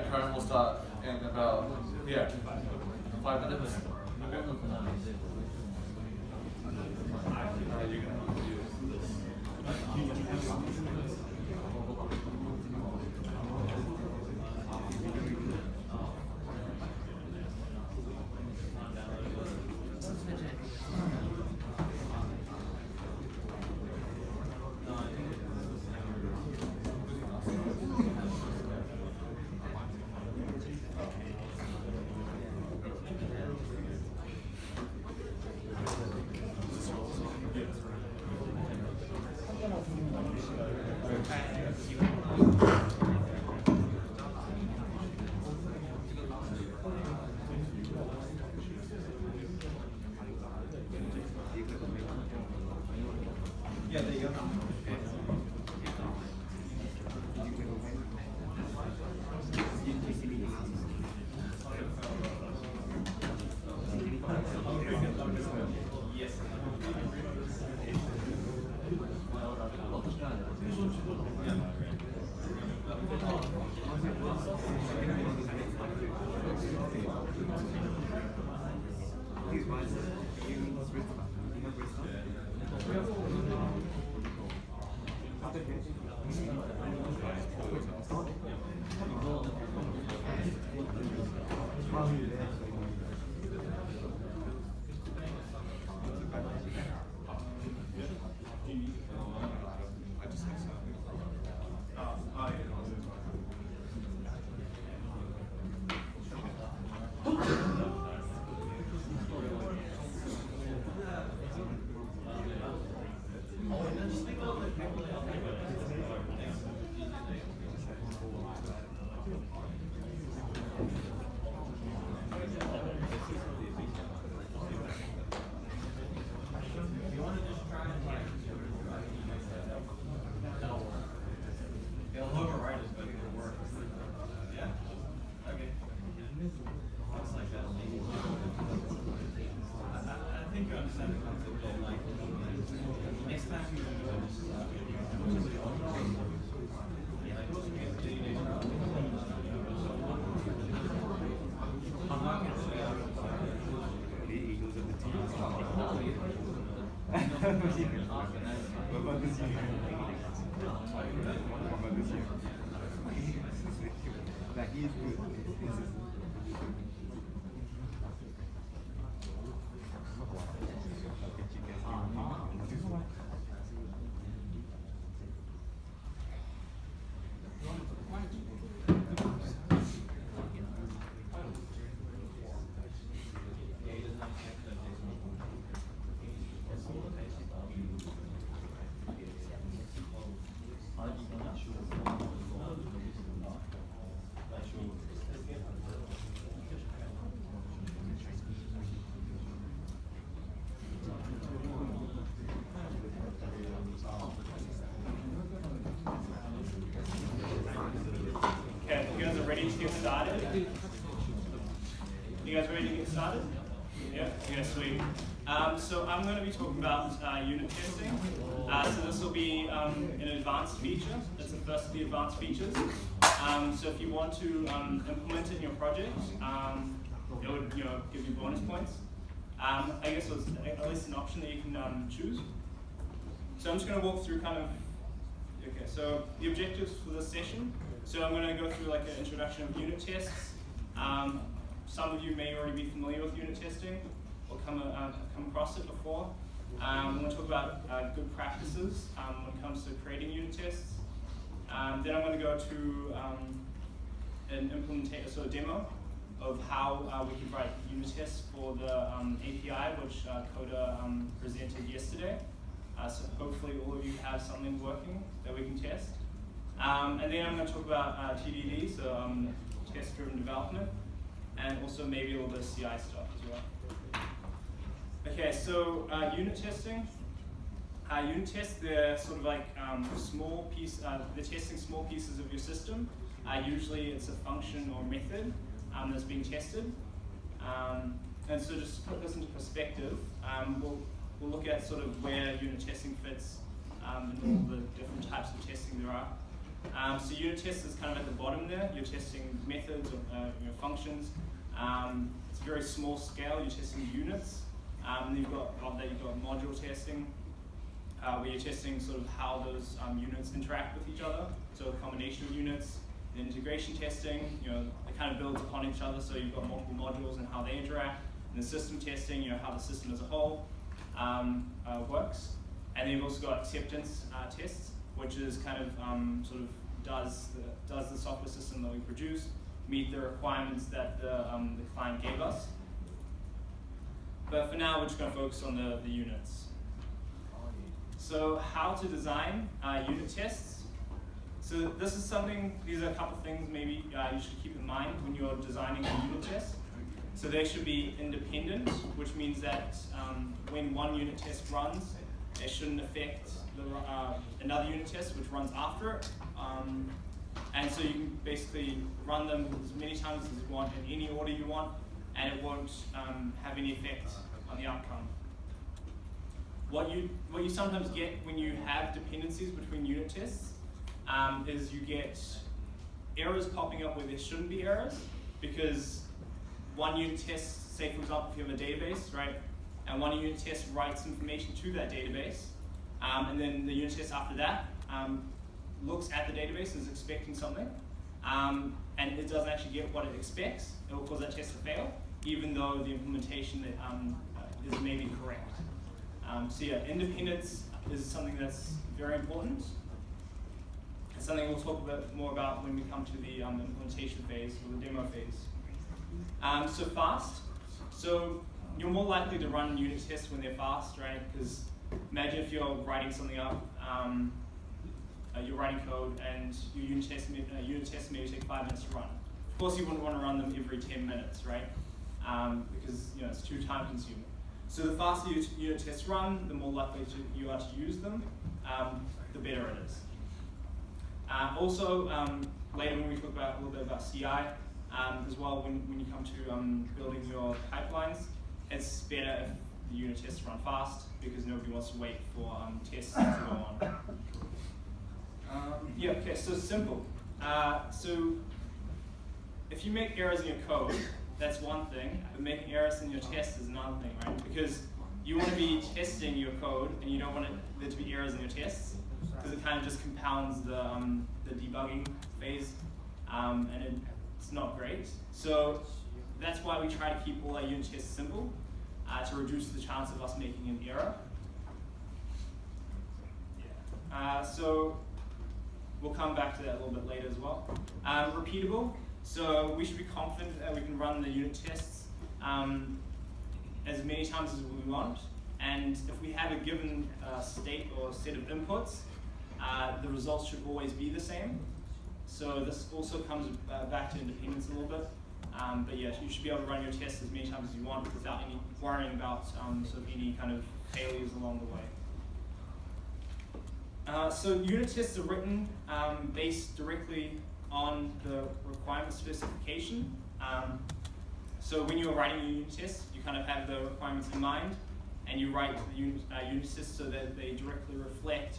Yeah, current will start in about 5 minutes. Okay. Yeah, there you go. Okay, you guys are ready to get started? You guys ready to get started? Yeah? Yeah, sweet. So I'm going to be talking about unit testing. So this will be an advanced feature. It's the first of the advanced features. So if you want to implement it in your project, it would give you bonus points. I guess it was at least an option that you can choose. So I'm just going to walk through so the objectives for this session. So I'm going to go through like an introduction of unit tests. Some of you may already be familiar with unit testing or come across it before. I'm going to talk about good practices when it comes to creating unit tests. Then I'm going to go to an implementation, so a demo of how we can write unit tests for the API, which Coda presented yesterday. So hopefully all of you have something working that we can test. And then I'm going to talk about TDD, so test-driven development, and also maybe a little bit of CI stuff as well. Okay, so unit testing. Unit tests, they're sort of like they're testing small pieces of your system. Usually it's a function or method that's being tested. And so just to put this into perspective, we'll look at sort of where unit testing fits in all the different types of testing there are. So unit test is kind of at the bottom there. You're testing methods or functions. It's very small scale. You're testing units. And you've got module testing, where you're testing sort of how those units interact with each other. So a combination of units. And integration testing, it kind of builds upon each other. So you've got multiple modules and how they interact. And the system testing, how the system as a whole works. And then you've also got acceptance tests, which is kind of sort of does the software system that we produce meet the requirements that the client gave us. But for now, we're just going to focus on the units. So how to design unit tests. So this is these are a couple things maybe you should keep in mind when you're designing a unit test. So they should be independent, which means that when one unit test runs, it shouldn't affect another unit test which runs after it. And so you can basically run them as many times as you want in any order you want, and it won't have any effect on the outcome. What you sometimes get when you have dependencies between unit tests is you get errors popping up where there shouldn't be errors, because one unit test, say for example if you have a database, right, and one unit test writes information to that database, and then the unit test after that looks at the database and is expecting something, and it doesn't actually get what it expects, it will cause that test to fail, even though the implementation is maybe correct. So yeah, independence is something that's very important. It's something we'll talk a bit more about when we come to the implementation phase or the demo phase. So fast. So you're more likely to run unit tests when they're fast, right? Because imagine if you're writing something up, you're writing code, and your unit test maybe take 5 minutes to run. Of course, you wouldn't want to run them every 10 minutes, right? Because it's too time consuming. So the faster unit tests run, the more likely you are to use them, the better it is. Also, later when we talk about a little bit about CI as well, when you come to building your pipelines, it's better if the unit tests run fast because nobody wants to wait for tests to go on. Yeah, okay, so simple. So if you make errors in your code, that's one thing, but making errors in your test is another thing, right? Because you want to be testing your code and you don't want there to be errors in your tests, because it kind of just compounds the debugging phase, and it's not great. So that's why we try to keep all our unit tests simple, to reduce the chance of us making an error. So we'll come back to that a little bit later as well. Repeatable. So we should be confident that we can run the unit tests as many times as we want. And if we have a given state or set of inputs, the results should always be the same. So this also comes back to independence a little bit. But yeah, you should be able to run your tests as many times as you want without any worrying about sort of any kind of failures along the way. So unit tests are written based directly on the requirement specification. So when you're writing a unit test, you kind of have the requirements in mind, and you write the unit tests so that they directly reflect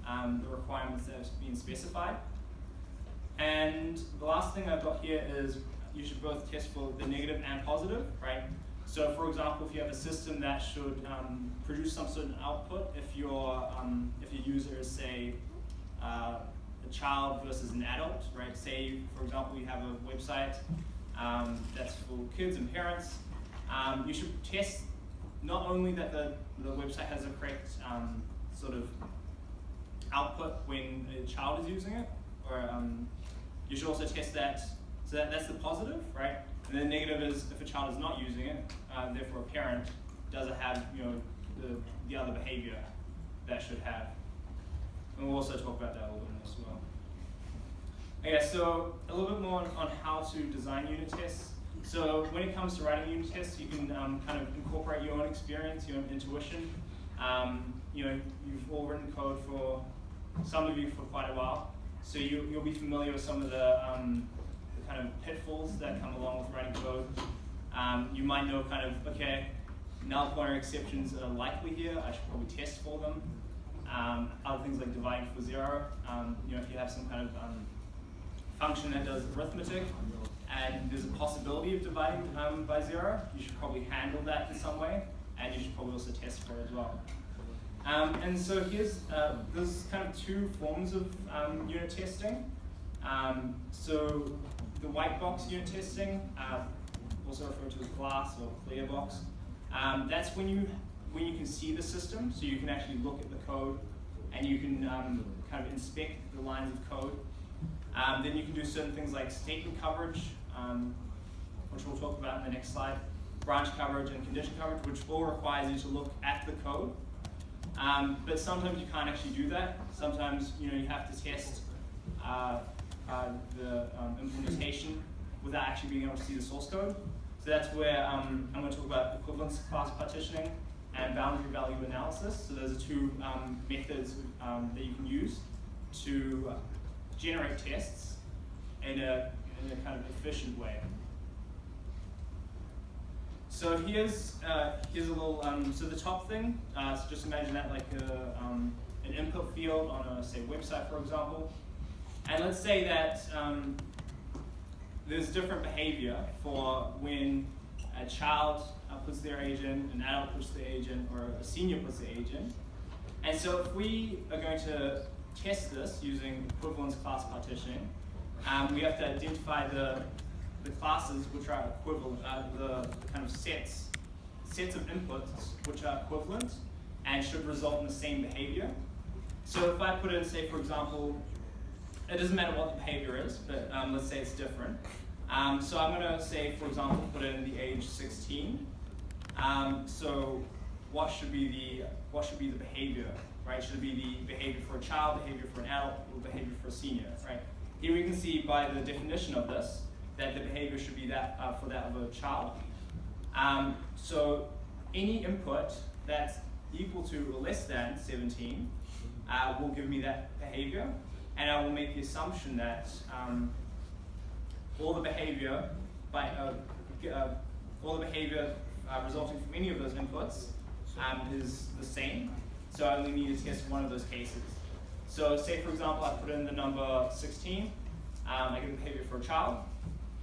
the requirements that have been specified. And the last thing I've got here is you should both test for the negative and positive, right? So for example, if you have a system that should produce some sort of output, if your user is, say, a child versus an adult, right? Say, for example, you have a website that's for kids and parents. You should test not only that the website has a correct sort of output when a child is using it, or you should also test that, so that's the positive, right? And the negative is if a child is not using it, therefore a parent doesn't have the other behavior that should have. And we'll also talk about that a little bit more as well. Okay, so a little bit more on how to design unit tests. So when it comes to writing unit tests, you can kind of incorporate your own experience, your own intuition. You've all written code for, some of you, for quite a while. So you'll be familiar with some of the kind of pitfalls that come along with writing code. You might know kind of, okay, null pointer exceptions are likely here, I should probably test for them. other things like dividing for 0. If you have some kind of function that does arithmetic and there's a possibility of dividing by 0, you should probably handle that in some way, and you should probably also test for it as well. And so there's kind of two forms of unit testing. So the white box unit testing, also referred to as glass or clear box, that's when you can see the system, so you can actually look at the code and you can kind of inspect the lines of code. Then you can do certain things like statement coverage, which we'll talk about in the next slide, branch coverage and condition coverage, which all requires you to look at the code. But sometimes you can't actually do that. Sometimes you have to test the implementation without actually being able to see the source code. So that's where I'm going to talk about equivalence class partitioning and boundary value analysis. So those are two methods that you can use to generate tests in a kind of efficient way. So here's a little, so the top thing, so just imagine that like an input field on a, say, website, for example. And let's say that there's different behavior for when a child puts their age in, an adult puts their age in, or a senior puts their age in. And so if we are going to test this using equivalence class partitioning, we have to identify the classes which are equivalent, the kind of sets of inputs which are equivalent and should result in the same behavior. So if I put in, say, for example, it doesn't matter what the behavior is, but let's say it's different. So I'm going to say, for example, put in the age 16. So what should be the behavior, right? Should it be the behavior for a child, behavior for an adult, or behavior for a senior, right? Here we can see by the definition of this that the behavior should be that for that of a child. So any input that's equal to or less than 17 will give me that behavior, and I will make the assumption that all the behavior resulting from any of those inputs is the same. So I only need to test one of those cases. So say, for example, I put in the number 16, I get the behavior for a child,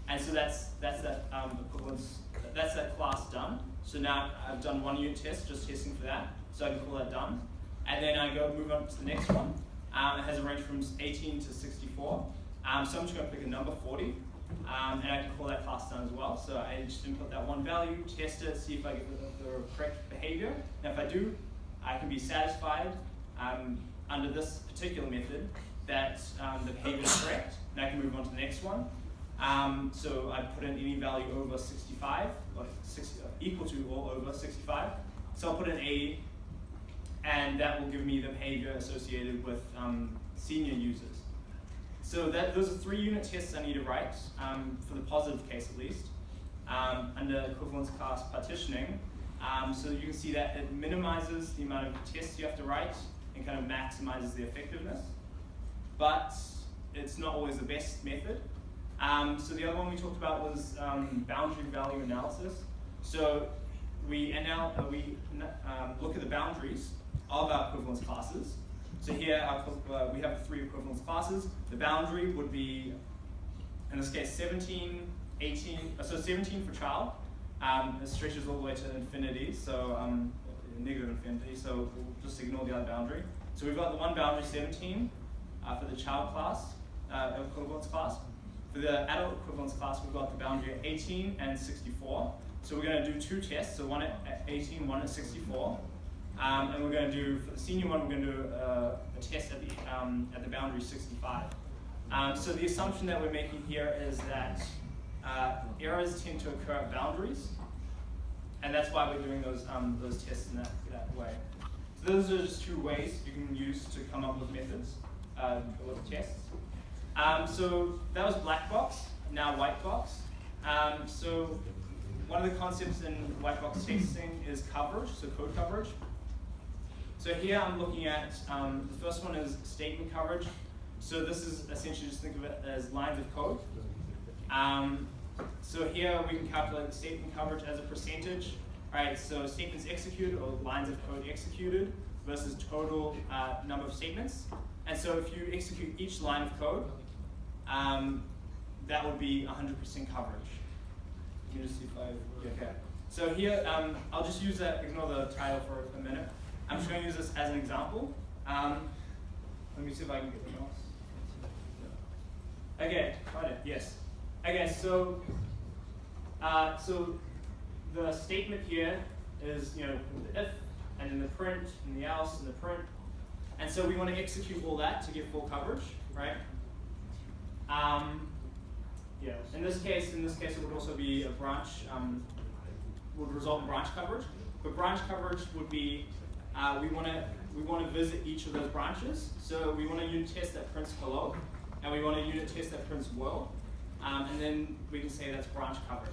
and so that's that equivalence, that's that class done. So now I've done one unit test, just testing for that, so I can call that done. And then I move on to the next one. It has a range from 18 to 64. So I'm just going to pick a number, 40, and I can call that class done as well. So I just input that one value, test it, see if I get the correct behavior. And if I do, I can be satisfied under this particular method that the behavior is correct, and I can move on to the next one. So I put in any value over 65, or equal to or over 65. So I'll put in A, and that will give me the behavior associated with senior users. So those are 3 unit tests I need to write, for the positive case at least, under equivalence class partitioning. So you can see that it minimizes the amount of tests you have to write and kind of maximizes the effectiveness. But it's not always the best method. So the other one we talked about was boundary value analysis. So we look at the boundaries of our equivalence classes. So here we have 3 equivalence classes. The boundary would be, in this case, 17, 18, so 17 for child. It stretches all the way to infinity, so negative infinity, so we'll just ignore the other boundary. So we've got the one boundary, 17, for the child class, equivalence class. For the adult equivalence class, we've got the boundary at 18 and 64. So we're going to do 2 tests, so one at 18, one at 64. And we're going to do, for the senior one, we're going to do a test at the boundary 65. So the assumption that we're making here is that errors tend to occur at boundaries, and that's why we're doing those tests in that way. So those are just 2 ways you can use to come up with methods, with tests. So that was black box, now white box. So one of the concepts in white box testing is coverage, so code coverage. So here I'm looking at, the first one is statement coverage. So this is essentially, just think of it as lines of code. So here we can calculate the statement coverage as a percentage. Right, so statements executed or lines of code executed versus total number of statements. And so if you execute each line of code, that would be 100% coverage. Let me just see if okay. So here, I'll just use that, ignore the title for a minute. I'm just going to use this as an example. Let me see if I can get the mouse. Okay, got it, yes. Okay, so the statement here is, the if, and then the print, and the else, and the print. And so we want to execute all that to get full coverage, right? Yeah. In this case, it would also be a branch, would result in branch coverage. But branch coverage would be, we want to visit each of those branches. So we want to unit test that prints hello, and we want to unit test that prints world, and then we can say that's branch coverage.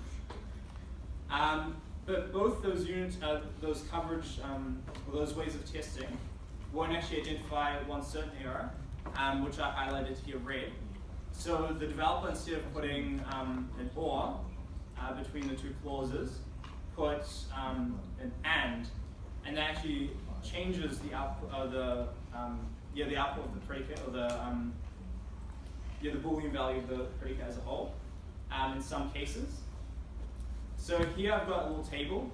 But both those units, those coverage, or those ways of testing, won't actually identify one certain error, which I highlighted here red. So the developer, instead of putting an or between the two clauses, puts an and that actually changes the output of the output of the predicate, or the Boolean value of the predicate as a whole. In some cases. So here I've got a little table.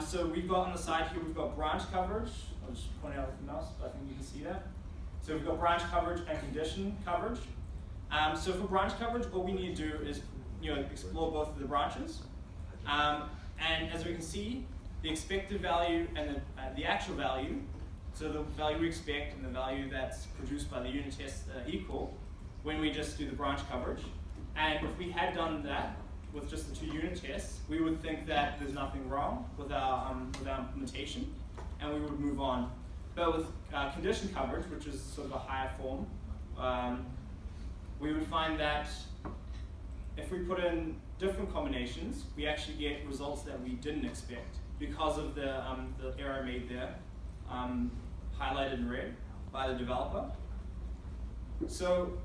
So we've got on the side here, we've got branch coverage. I'll just point it out with the mouse, but I think you can see that. So we've got branch coverage and condition coverage. So for branch coverage, all we need to do is explore both of the branches. And as we can see, the expected value and the actual value, so the value we expect and the value that's produced by the unit test are equal when we just do the branch coverage. And if we had done that with just the two unit tests, we would think that there's nothing wrong with our implementation, and we would move on. But with condition coverage, which is sort of a higher form, we would find that if we put in different combinations, we actually get results that we didn't expect because of the error made there, highlighted in red by the developer. So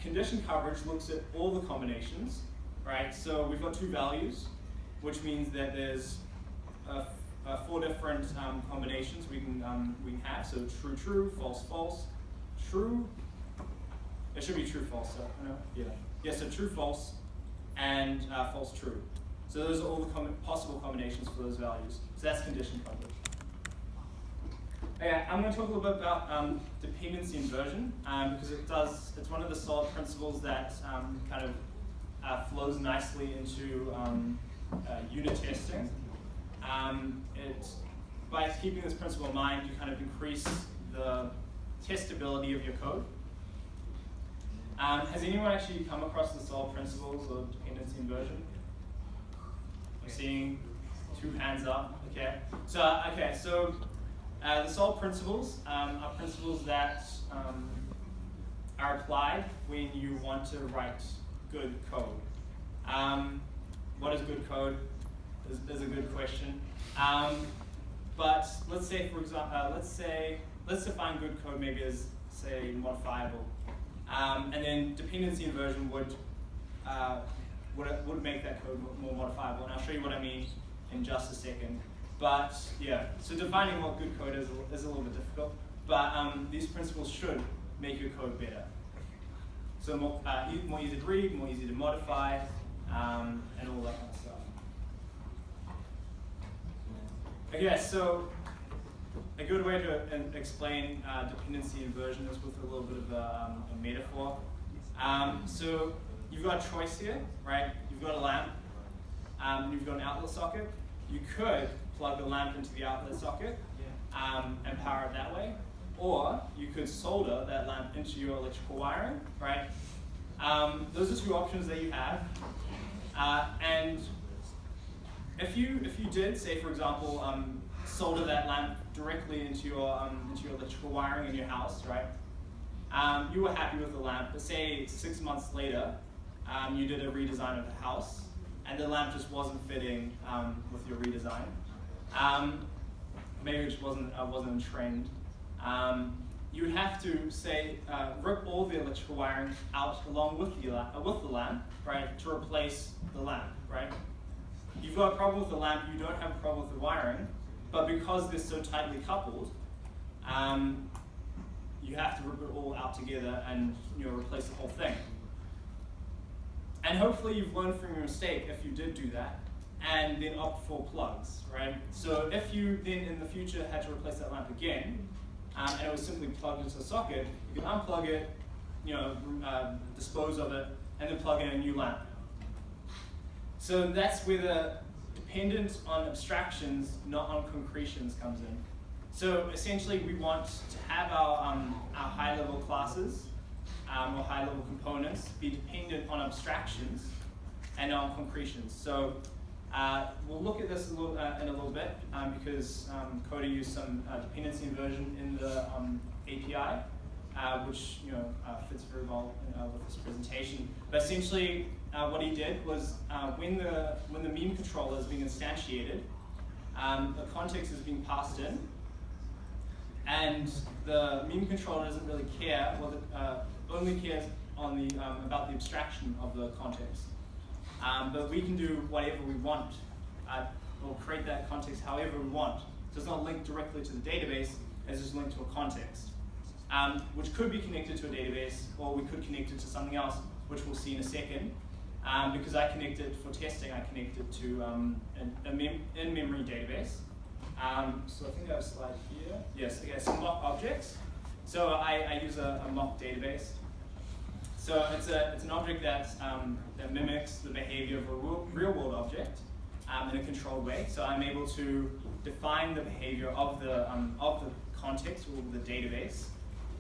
condition coverage looks at all the combinations, right? So we've got two values, which means that there's 4 different combinations we can have. So true, true, false, false, true. It should be true, false. So yeah. So true, false, and false, true. So those are all the possible combinations for those values. So that's condition coverage. Okay, I'm going to talk a little bit about dependency inversion because it's one of the solid principles that kind of flows nicely into unit testing. By keeping this principle in mind, you kind of increase the testability of your code. Has anyone actually come across the solid principles of dependency inversion? I'm seeing 2 hands up. Okay. So the solid principles are principles that are applied when you want to write good code. What is good code? Is a good question. But let's say, for example, let's define good code maybe as, say, modifiable. And then dependency inversion would make that code more modifiable. And I'll show you what I mean in just a second. But yeah, so defining what good code is a little bit difficult. But these principles should make your code better. So more easy to read, more easy to modify, and all that kind of stuff. Okay, so a good way to explain dependency inversion is with a little bit of a metaphor. So you've got a choice here, right? You've got a lamp, and you've got an outlet socket. You could plug the lamp into the outlet socket and power it that way, or you could solder that lamp into your electrical wiring, right? Those are 2 options that you have, and if you did, say for example, solder that lamp directly into your electrical wiring in your house, right? You were happy with the lamp, but say 6 months later, you did a redesign of the house, and the lamp just wasn't fitting with your redesign. Maybe it just wasn't in trend. You would have to say rip all the electrical wiring out along with the lamp, right, to replace the lamp, right? You've got a problem with the lamp. You don't have a problem with the wiring, but because they're so tightly coupled, you have to rip it all out together and replace the whole thing. And hopefully you've learned from your mistake if you did do that, and then opt for plugs, right? So if you then in the future had to replace that lamp again, and it was simply plugged into a socket, you can unplug it, dispose of it, and then plug in a new lamp. So that's where the dependent on abstractions, not on concretions, comes in. So essentially we want to have our high-level classes or high-level components be dependent on abstractions and on concretions. So we'll look at this in a little bit because Coda used some dependency inversion in the API, which fits very well with this presentation. But essentially, what he did was when the meme controller is being instantiated, the context is being passed in, and the meme controller doesn't really care. Well, only cares on the about the abstraction of the context. But we can do whatever we want. We'll create that context however we want. So it's not linked directly to the database, it's just linked to a context, which could be connected to a database, or we could connect it to something else, which we'll see in a second. Because I connected for testing, I connected to an in-memory database. So I think I have a slide here. Yes, okay, some mock objects. So I use a mock database. So it's an object that mimics the behavior of a real-world object in a controlled way. So I'm able to define the behavior of the context or the database,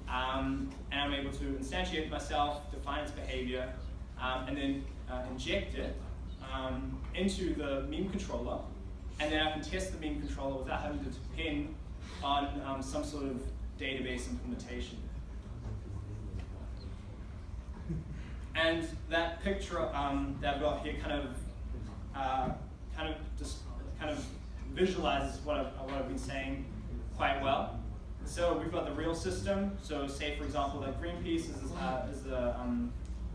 and I'm able to instantiate it myself, define its behavior, and then inject it into the meme controller, and then I can test the meme controller without having to depend on some sort of database implementation. And that picture that I've got here kind of visualizes what I've been saying quite well. So we've got the real system. So say for example that Greenpeace is the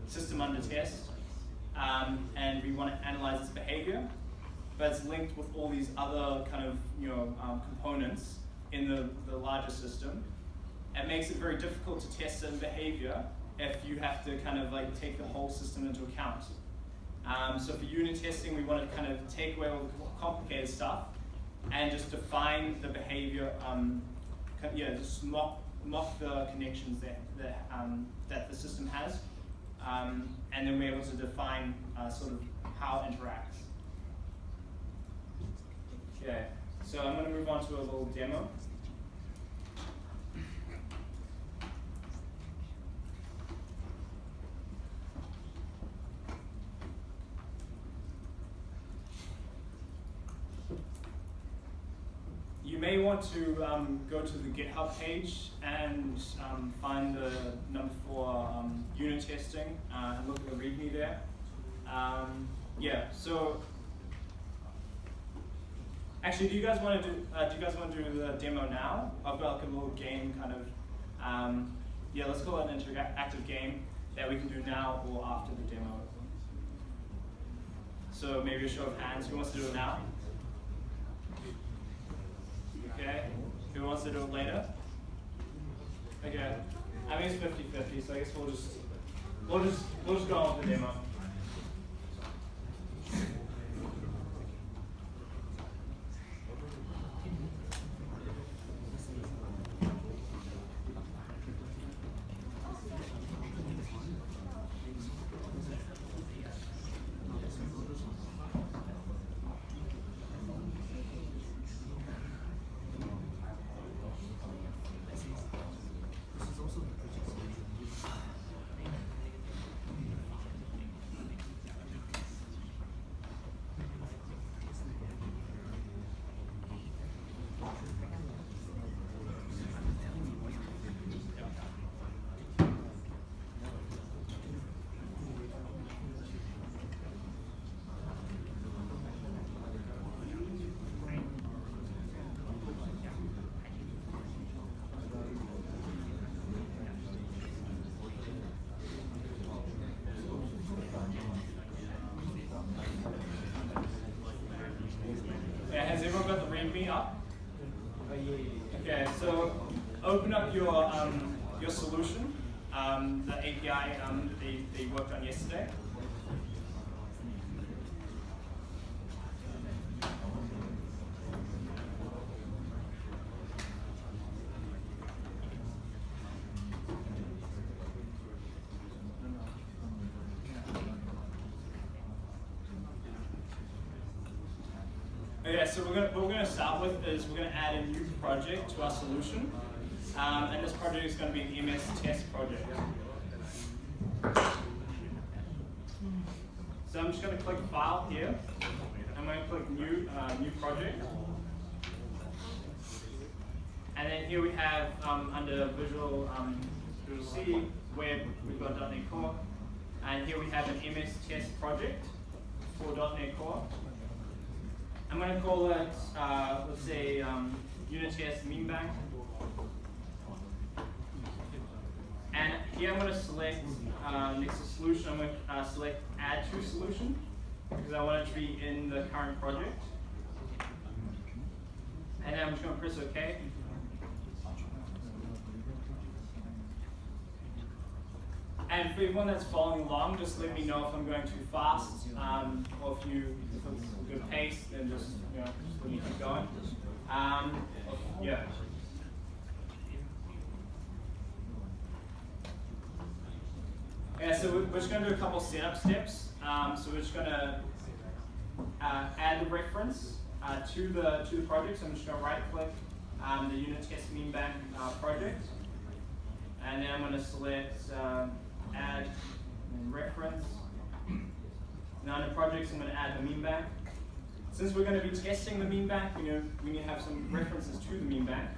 system under test, and we want to analyze its behavior, but it's linked with all these other kind of components in the larger system. It makes it very difficult to test certain behavior if you have to kind of like take the whole system into account. So for unit testing, we want to kind of take away all the complicated stuff and just define the behavior, just mock the connections that the system has, and then we're able to define sort of how it interacts. Okay, so I'm going to move on to a little demo. You may want to go to the GitHub page and find the number for unit testing and look at the README there. So actually, do you guys want to do the demo now? I've got like a little game kind of. Let's call it an interactive game that we can do now or after the demo. So maybe a show of hands. Who wants to do it now? Okay. Who wants to do it later? Okay. I mean it's 50-50, so I guess we'll just go on with the demo. yeah, so what we're gonna start with is we're gonna add a new project to our solution, and this project is gonna be an MS test project. So I'm just gonna click File here. I'm gonna click New Project, and then here we have under Visual C, where we've got .NET Core, and here we have an MS test project for .NET Core. I'm going to call it, let's say, unit test mean bank. And here I'm going to select next to solution. I'm going to select add to solution because I want it to be in the current project. And then I'm just going to press OK. And for everyone that's following along, just let me know if I'm going too fast, or if it's a good pace, then just just let me keep going. Yeah. Yeah, so we're just going to do a couple setup steps. So we're just going to add the reference to the project. So I'm just going to right-click the unit test mean bank project, and then I'm going to select add and reference. Now under projects, I'm going to add the mean bank. Since we're going to be testing the mean bank, we need to have some references to the mean bank.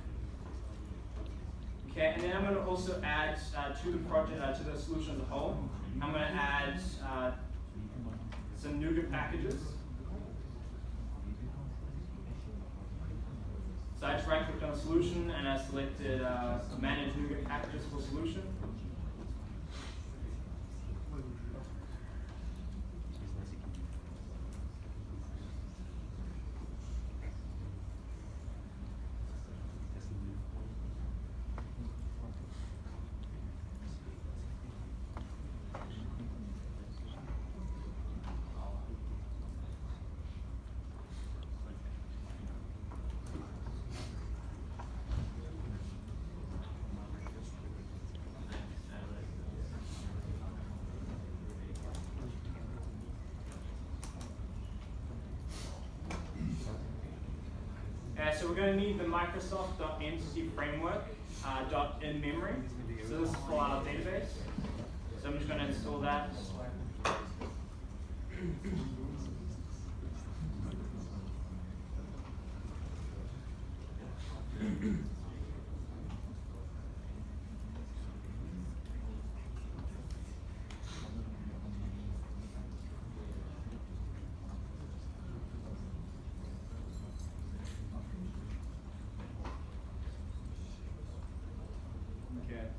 Okay, and then I'm going to also add to the project, to the solution as a whole. I'm going to add some NuGet packages. So I just right-clicked on the solution and I selected Manage NuGet packages for solution. So we're going to need the Microsoft.Entity Framework .in memory. So this is for our database. So I'm just going to install that.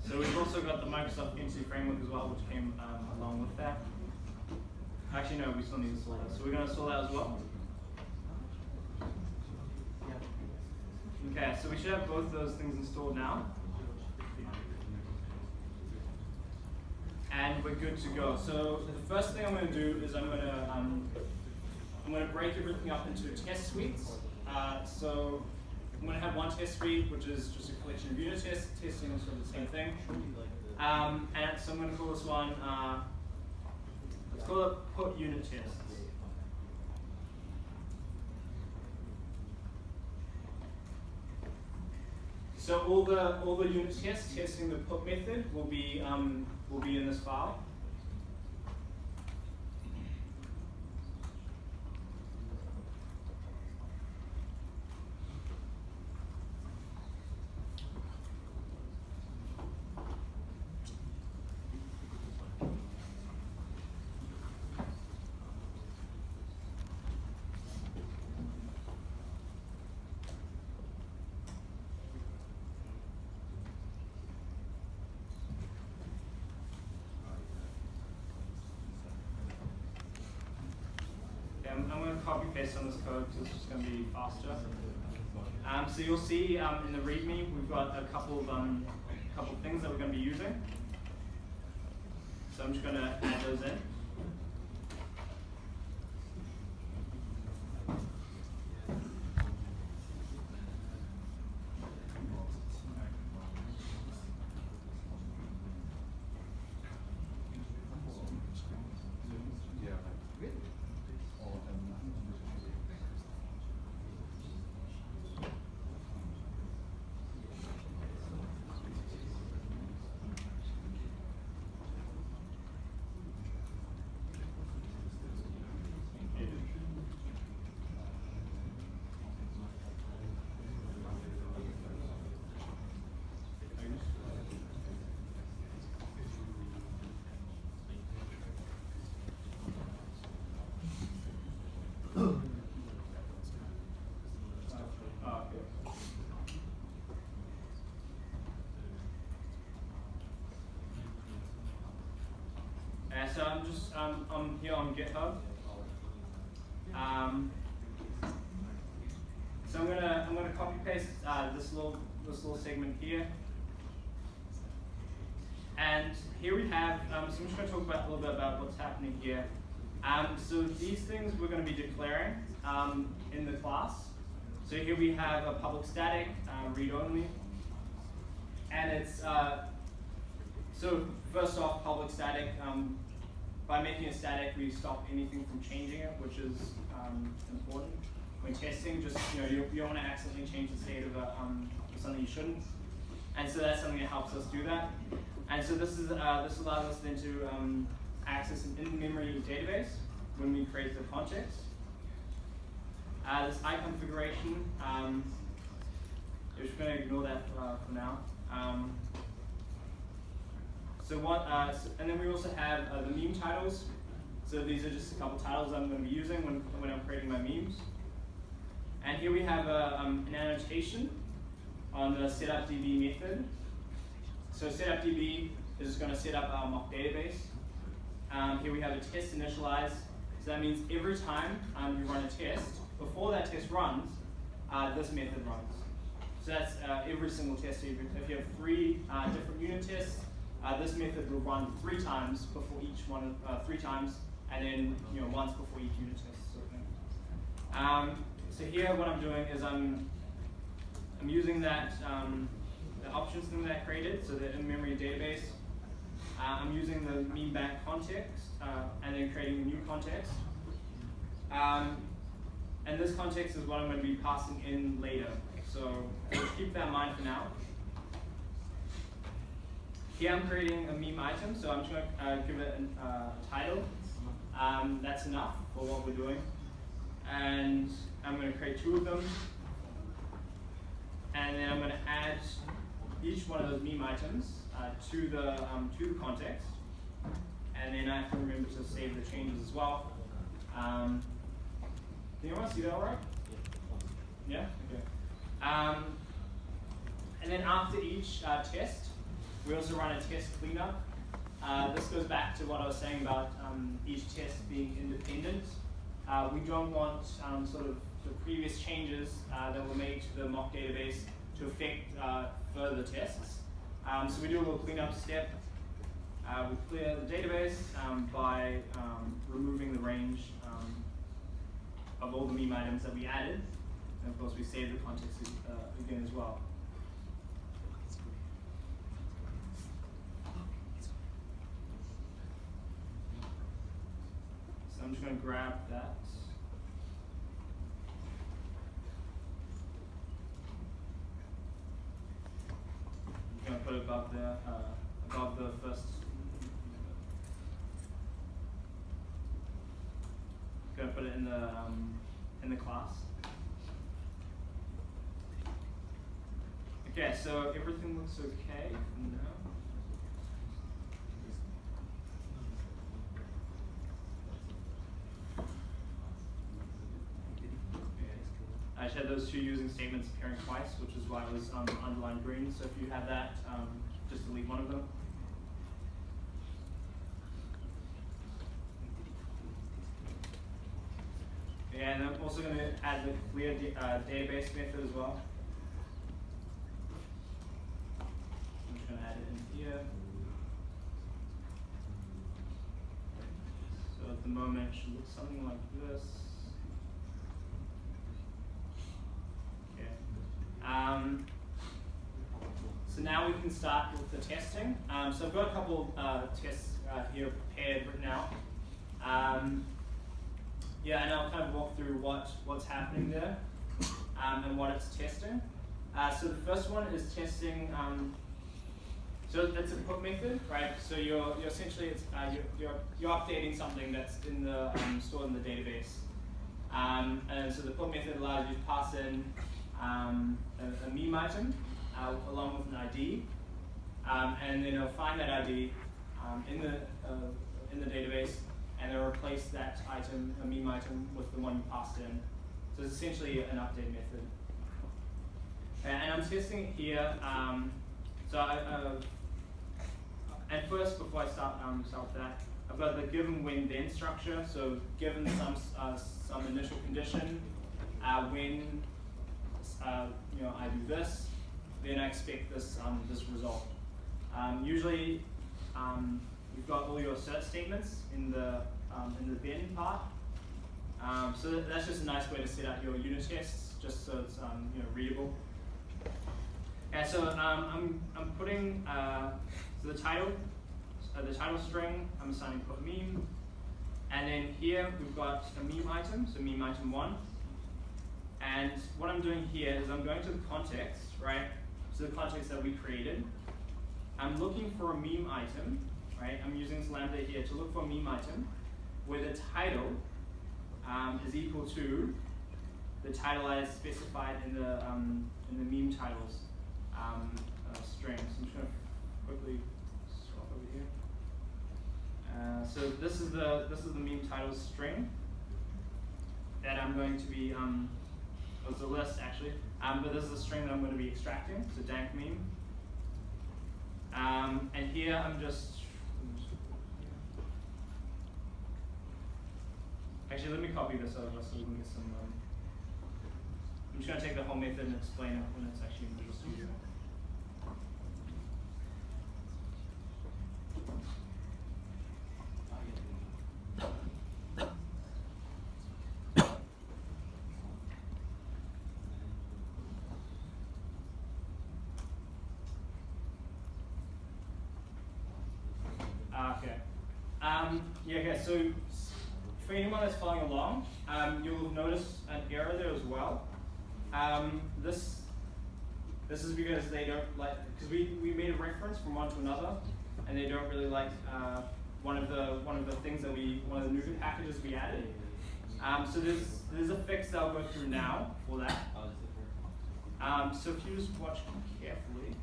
So we've also got the Microsoft Entity Framework as well, which came along with that. Actually, no, we still need to install that. So we're going to install that as well. Okay, so we should have both those things installed now. And we're good to go. So the first thing I'm going to do is I'm going to break everything up into test suites. So I'm going to have one test suite, which is just a collection of unit tests. Testing is sort of the same thing. And so I'm going to call this one, let's call it put unit tests. So all the unit tests testing the put method will be in this file. I'm going to copy paste on this code because it's just going to be faster. So you'll see in the README we've got a couple of things that we're going to be using. So I'm just going to add those in. I'm here on GitHub. So I'm gonna copy paste this little segment here. And here we have, so I'm just going to talk about a little bit about what's happening here. So these things we're going to be declaring in the class. So here we have a public static, read only. And it's, so first off, public static, by making it static, we stop anything from changing it, which is important. When testing, just, you don't want to accidentally change the state of something you shouldn't. And so that's something that helps us do that. And so this allows us then to access an in-memory database when we create the context. This I configuration, we're just going to ignore that for now. And then we also have the meme titles. So these are just a couple titles I'm going to be using when I'm creating my memes. And here we have an annotation on the setupdb method. So setupdb is just going to set up our mock database. Here we have a test initialize. So that means every time you run a test, before that test runs, this method runs. So that's every single test. If you have 3 different unit tests, this method will run 3 times before each one, 3 times, and then once before each unit test, sort of thing. So here, what I'm doing is I'm using that the options thing that I created, so the in-memory database. I'm using the meme bank context and then creating a new context. And this context is what I'm going to be passing in later. So let's keep that in mind for now. Here I'm creating a meme item, so I'm just going to give it a title. That's enough for what we're doing. And I'm going to create 2 of them. And then I'm going to add each one of those meme items to the context. And then I have to remember to save the changes as well. Can anyone see that all right? Yeah? Okay. And then after each test, we also run a test cleanup. This goes back to what I was saying about each test being independent. We don't want sort of the previous changes that were made to the mock database to affect further tests. So we do a little cleanup step. We clear the database by removing the range of all the meme items that we added. And of course, we save the context again as well. So I'm just going to grab that. I'm going to put it above the first. Going to put it in the class. Okay, so everything looks okay now. I just had those 2 using statements appearing twice, which is why it was underlined green. So if you have that, just delete one of them. Yeah, and I'm also going to add the clear database method as well. I'm just going to add it in here. So at the moment, it should look something like this. So now we can start with the testing. So I've got a couple tests here prepared right now. Yeah, and I'll kind of walk through what's happening there and what it's testing. So the first one is testing. So that's a put method, right? So you're essentially you're updating something that's in the stored in the database. And so the put method allows you to pass in a meme item along with an ID, and then it'll find that ID in the database, and it'll replace that item, a meme item, with the one you passed in. So it's essentially an update method. And I'm testing it here. And first, before I start with that, I've got the given when then structure. So given some initial condition, when I do this, then I expect this this result. Usually, you've got all your assert statements in the then part. So that's just a nice way to set up your unit tests, just so it's readable. And so I'm putting so the title string. I'm assigning put meme, and then here we've got a meme item, so meme item 1. And what I'm doing here is I'm going to the context, right? So the context that we created. I'm looking for a meme item, right? I'm using this lambda here to look for a meme item where the title is equal to the title I specified in the meme titles string. So I'm just going to quickly swap over here. So this is the meme titles string that I'm going to be it's a list actually, but this is the string that I'm going to be extracting. So dank meme. And here I'm just actually let me copy this over so we can get some. I'm just going to take the whole method and explain it when it's actually in Visual Studio. Okay. Okay, so for anyone that's following along, you'll notice an error there as well. This is because they don't like, because we made a reference from one to another, and they don't really like one of the things that one of the new packages we added. So there's a fix that I'll go through now for that. So if you just watch carefully.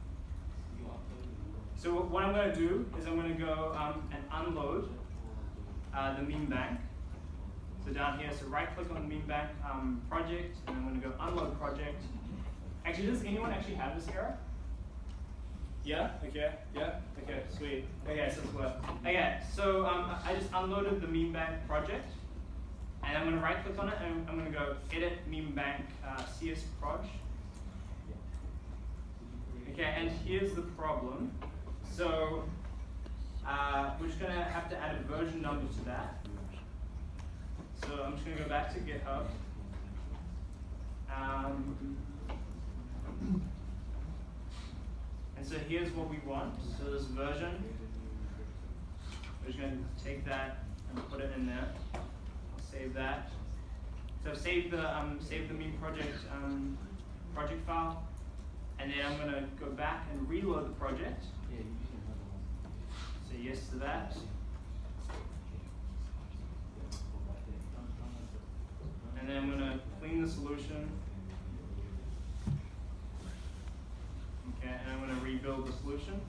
So what I'm going to do is I'm going to go and unload the meme bank. So down here, so right click on the meme bank project, and I'm going to go unload project. Actually, does anyone actually have this error? Yeah? Okay, yeah? Okay, sweet. Okay, so it's worked. Okay, so I just unloaded the meme bank project, and I'm going to right click on it, and I'm going to go edit meme bank CS proj. Okay, and here's the problem. So we're just going to have to add a version number to that. So I'm just going to go back to GitHub. And so here's what we want. So this version, we're just going to take that and put it in there. Save that. So I've saved the meme project project file, and then I'm going to go back and reload the project. Say yes to that. And then I'm going to clean the solution. Okay, and I'm going to rebuild the solution.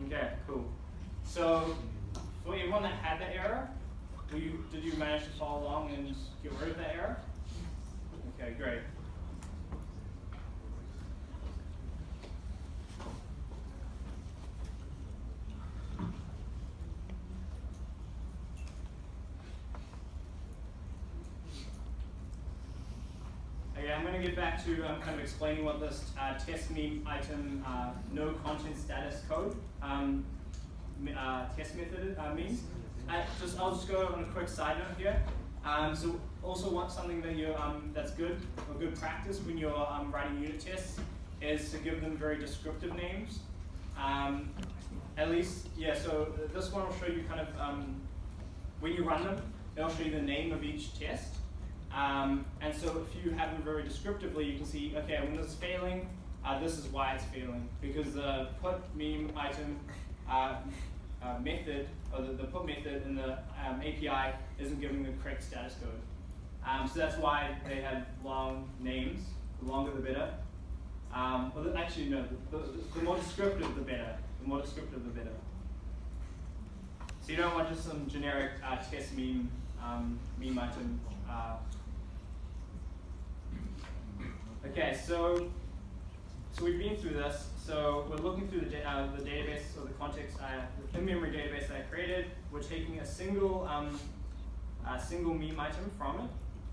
Okay, cool. So for everyone that had that error, did you manage to follow along and get rid of that error? Okay, great. Okay, I'm going to get back to kind of explaining what this test meme item no content status code test method means. I'll just go on a quick side note here. So also want something that you that's good or good practice when you're writing unit tests is to give them very descriptive names. At least, yeah. So this one will show you kind of when you run them, it'll show you the name of each test. And so if you have them very descriptively, you can see, okay, when this is failing, this is why it's failing, because the put meme item method, or the put method in the API isn't giving the correct status code. So that's why they have long names. The longer the better. Well, actually, no, the more descriptive the better. The more descriptive the better. So you don't want just some generic test meme item Okay, so we've been through this. So we're looking through the database or the context, the in-memory database that I created. We're taking a single meme item from it.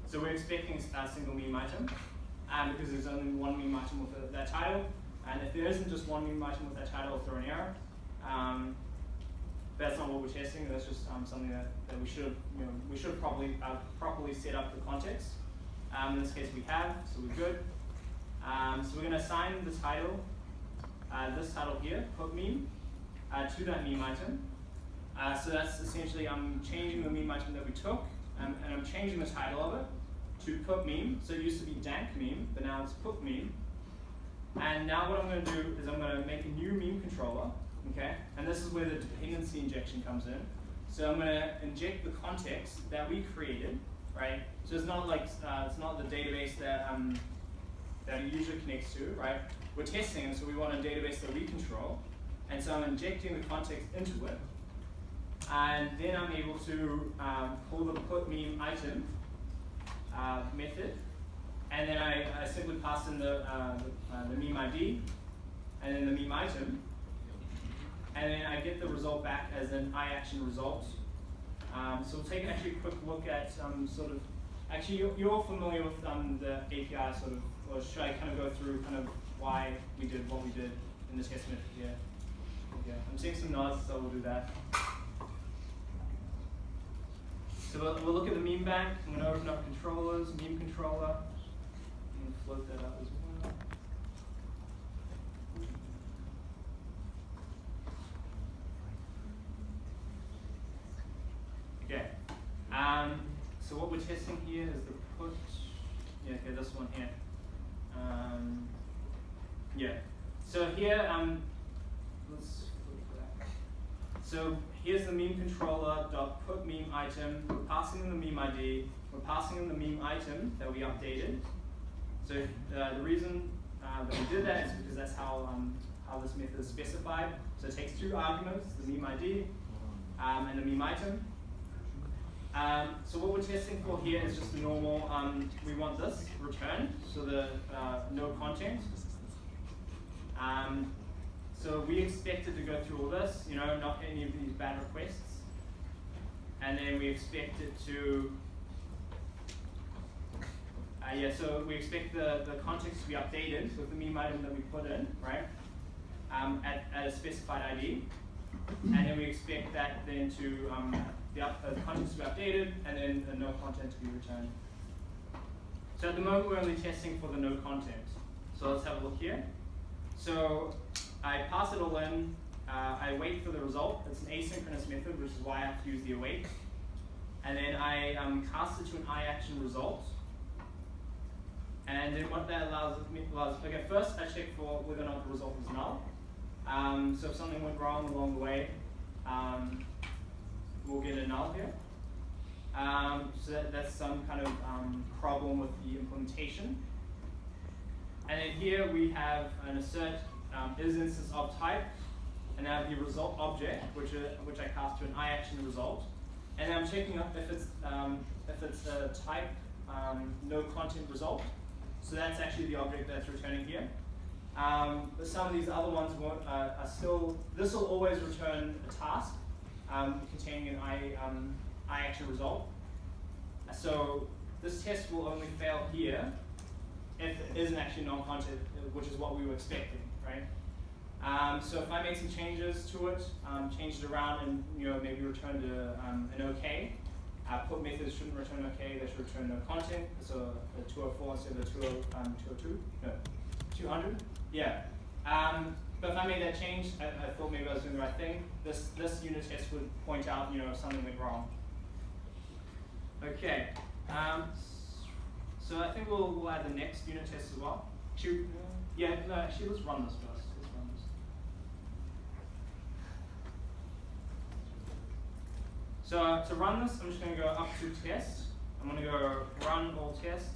So we're expecting a single meme item because there's only one meme item with that title. And if there isn't just one meme item with that title, I'll throw an error. That's not what we're testing. That's just something that we should properly set up the context. In this case, we have, so we're good. So we're going to assign the title, this title here, put meme, to that meme item. So that's essentially I'm changing the meme item that we took, and I'm changing the title of it to put meme. So it used to be dank meme, but now it's put meme. And now what I'm going to do is I'm going to make a new meme controller, okay? And this is where the dependency injection comes in. So I'm going to inject the context that we created, right? So it's not like it's not the database that a user connects to, right? We're testing it, so we want a database that we control. And so I'm injecting the context into it. And then I'm able to pull the put meme item method. And then I simply pass in the meme ID and then the meme item. And then I get the result back as an iAction result. So we'll take actually a quick look at actually you're all familiar with the API sort of, or should I kind of go through kind of why we did what we did in this test method here? Yeah, I'm seeing some nods, so we'll do that. So we'll look at the meme bank. I'm going to open up controllers, meme controller. I'm going to float that up as well. Okay. So what we're testing here is the put. Yeah, okay, this one here. Yeah. So here, let's flip that. So here's the meme controller dot put meme item. We're passing in the meme ID. We're passing in the meme item that we updated. So the reason that we did that is because that's how this method is specified. So it takes two arguments: the meme ID and the meme item. So what we're testing for here is just the normal. We want this returned, so the no content. So we expect it to go through all this, not any of these bad requests. And then we expect it to, so we expect the context to be updated with the meme item that we put in, right, at a specified ID. And then we expect that then to, the context to be updated, and then the no content to be returned. So at the moment we're only testing for the no content. So let's have a look here. So I pass it all in, I wait for the result. It's an asynchronous method, which is why I have to use the await. And then I cast it to an iAction result. And then what that allows, okay, first I check for whether or not the result is null. So if something went wrong along the way, we'll get a null here. So that's some kind of problem with the implementation. And then here we have an assert is instance of type, and I have the result object, which I cast to an iAction result. And I'm checking up if it's a type no content result. So that's actually the object that's returning here. But some of these other ones are still. This will always return a task containing an iAction result. So this test will only fail here if it isn't actually non-content, which is what we were expecting, right? So if I make some changes to it, change it around, and maybe return to an OK. Put methods shouldn't return OK; they should return no content. So the 204 instead of the 202, no, 200. Yeah. But if I made that change, I thought maybe I was doing the right thing. This unit test would point out something went wrong. Okay. So I think we'll add the next unit test as well. Yeah, no, actually, let's run this first. Let's run this. So to run this, I'm just going to go up to test. I'm going to go run all tests.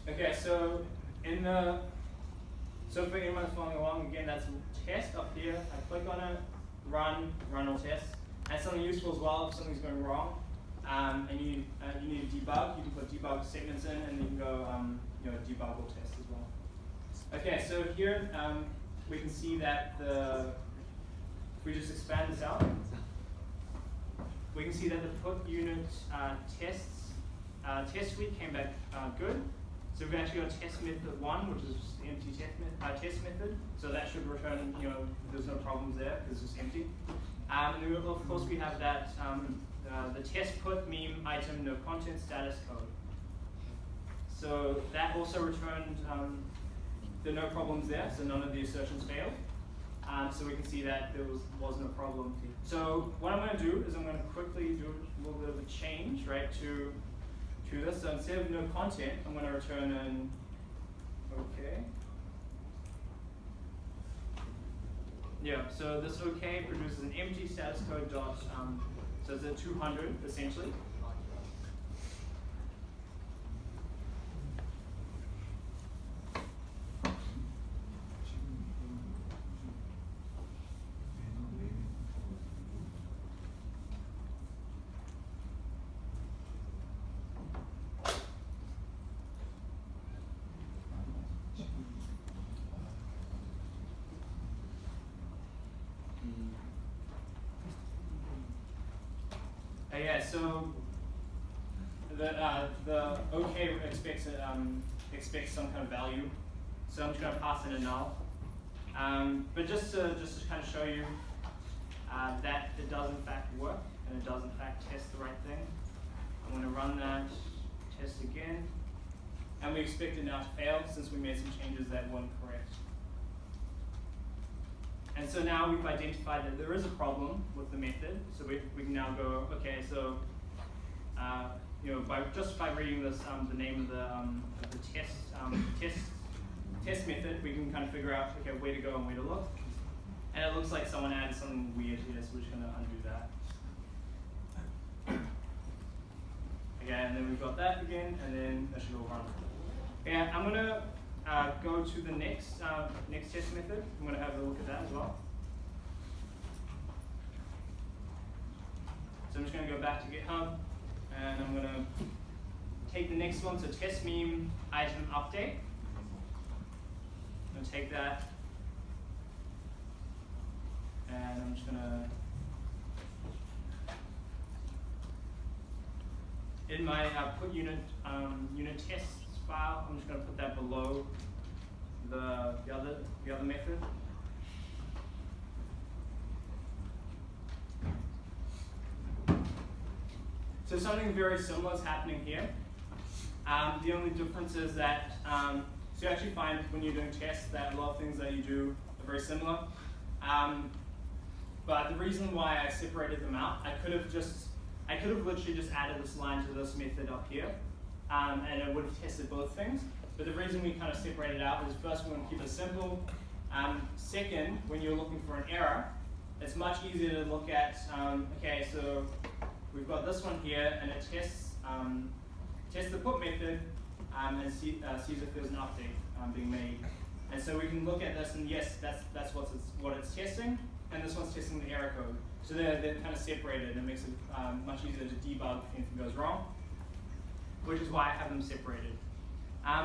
Okay, so so for anyone following along, again, that's test up here. I click on it, run all tests. And something useful as well if something's going wrong, and you need to debug, you can put debug segments in, and you can go debug or test as well. Okay, so here we can see that if we just expand this out, we can see that the put unit test suite came back good. So we've actually got test method 1, which is just the empty test method. So that should return, there's no problems there because it's just empty. And then of course we have that the test put meme item no content status code. So that also returned there are no problems there, so none of the assertions failed. So we can see that there wasn't a problem. So what I'm going to do is I'm going to quickly do a little bit of a change, right, to this. So instead of no content, I'm going to return an OK. Yeah, so this OK produces an empty status code dot, so it's a 200 essentially. Yeah, so the OK expects some kind of value, so I'm just going to pass in a null. But just to kind of show you that it does in fact work and it does in fact test the right thing, I'm going to run that test again, and we expect it now to fail since we made some changes that weren't correct. And so now we've identified that there is a problem with the method, so we can now go, okay, so just by reading this, the name of the test method, we can kind of figure out okay where to go and where to look. And it looks like someone added something weird here, so we're just going to undo that. Okay, and then we've got that again, and then that should all run. And I'm going to go to the next test method. I'm going to have a look at that as well. So I'm just going to go back to GitHub, and I'm going to take the next one, so test meme item update. I'm going to take that, and I'm just going to, in my put unit tests file, I'm just going to put that below the other method. So something very similar is happening here. The only difference is that so you actually find when you're doing tests that a lot of things that you do are very similar. But the reason why I separated them out, I could have literally just added this line to this method up here, and it would have tested both things. But the reason we kind of separated out is first we want to keep it simple. Second, when you're looking for an error, it's much easier to look at, okay, so we've got this one here, and it tests the put method and sees if there's an update being made. And so we can look at this, and yes, that's what it's testing, and this one's testing the error code. So they're kind of separated, and it makes it much easier to debug if anything goes wrong, which is why I have them separated.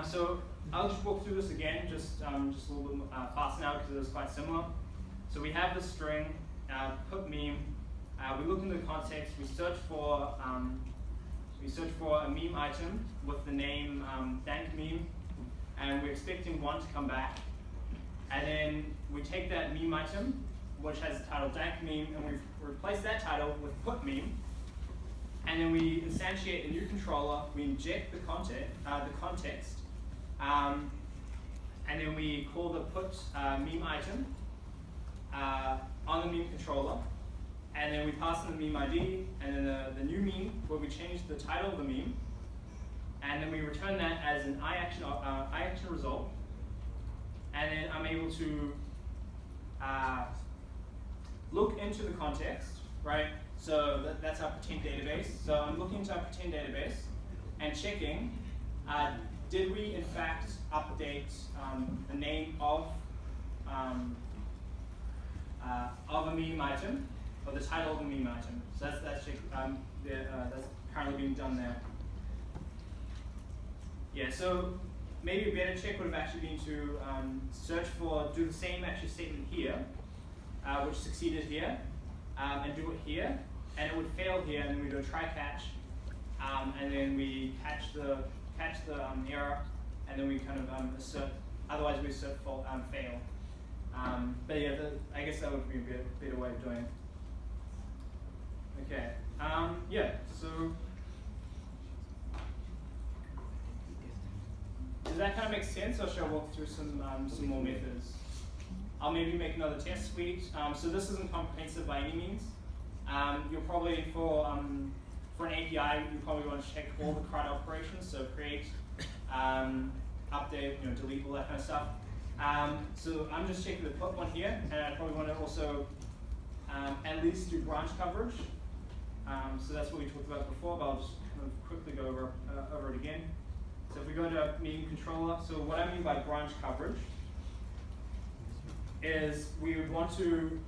So I'll just walk through this again, just a little bit fast now because it was quite similar. So we have the string put meme. We look into the context. We search for a meme item with the name dank meme, and we're expecting 1 to come back. And then we take that meme item, which has the title dank meme, and we replace that title with put meme. And then we instantiate a new controller. We inject the context, and then we call the put meme item on the meme controller. And then we pass in the meme ID, and then the new meme where we change the title of the meme, and then we return that as an iAction result. And then I'm able to look into the context, right? So that's our pretend database. So I'm looking into our pretend database and checking, did we in fact update the name of a meme item? or the title of the meme item. So that's check, that's currently being done there. Yeah, so maybe a better check would have actually been to do the same actually statement here, which succeeded here, and do it here, and it would fail here, and then we do a try catch, and then we catch the error, and then we kind of assert. Otherwise, we assert fail. But yeah, I guess that would be a better way of doing it. Okay. Yeah. So does that kind of make sense, or should I walk through some more methods? I'll maybe make another test suite. So this isn't comprehensive by any means. You'll probably for an API, you probably want to check all the CRUD operations. So create, update, delete, all that kind of stuff. So I'm just checking the put one here, and I probably want to also at least do branch coverage. So that's what we talked about before, but I'll just kind of quickly go over it again. So if we go to meme controller, so what I mean by branch coverage is we would want to,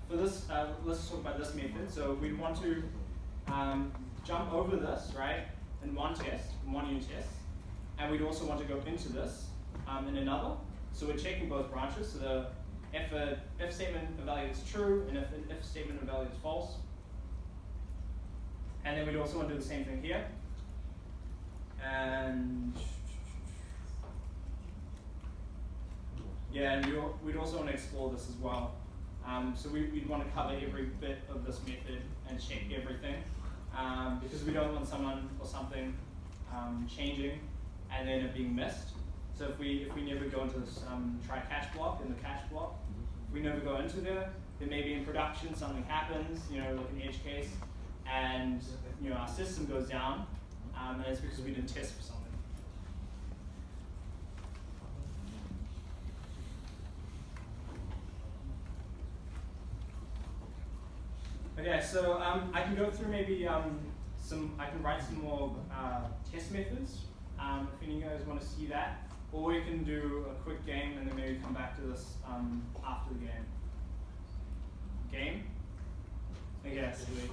for this, let's talk about this method. So we'd want to jump over this, right, in one unit test, and we'd also want to go into this in another. So we're checking both branches. So the if statement evaluates true, and if an if statement evaluates false. And then we'd also want to do the same thing here. And yeah, and we'd also want to explore this as well. So we'd want to cover every bit of this method and check everything, because we don't want someone or something changing and then it being missed. So if we never go into this try catch block in the catch block, if we never go into there, then maybe in production something happens, like an edge case, and our system goes down, and it's because we didn't test for something. Okay, so I can go through maybe I can write some more test methods if any of you guys want to see that, or we can do a quick game and then maybe come back to this after the game. Game? Okay, sweet.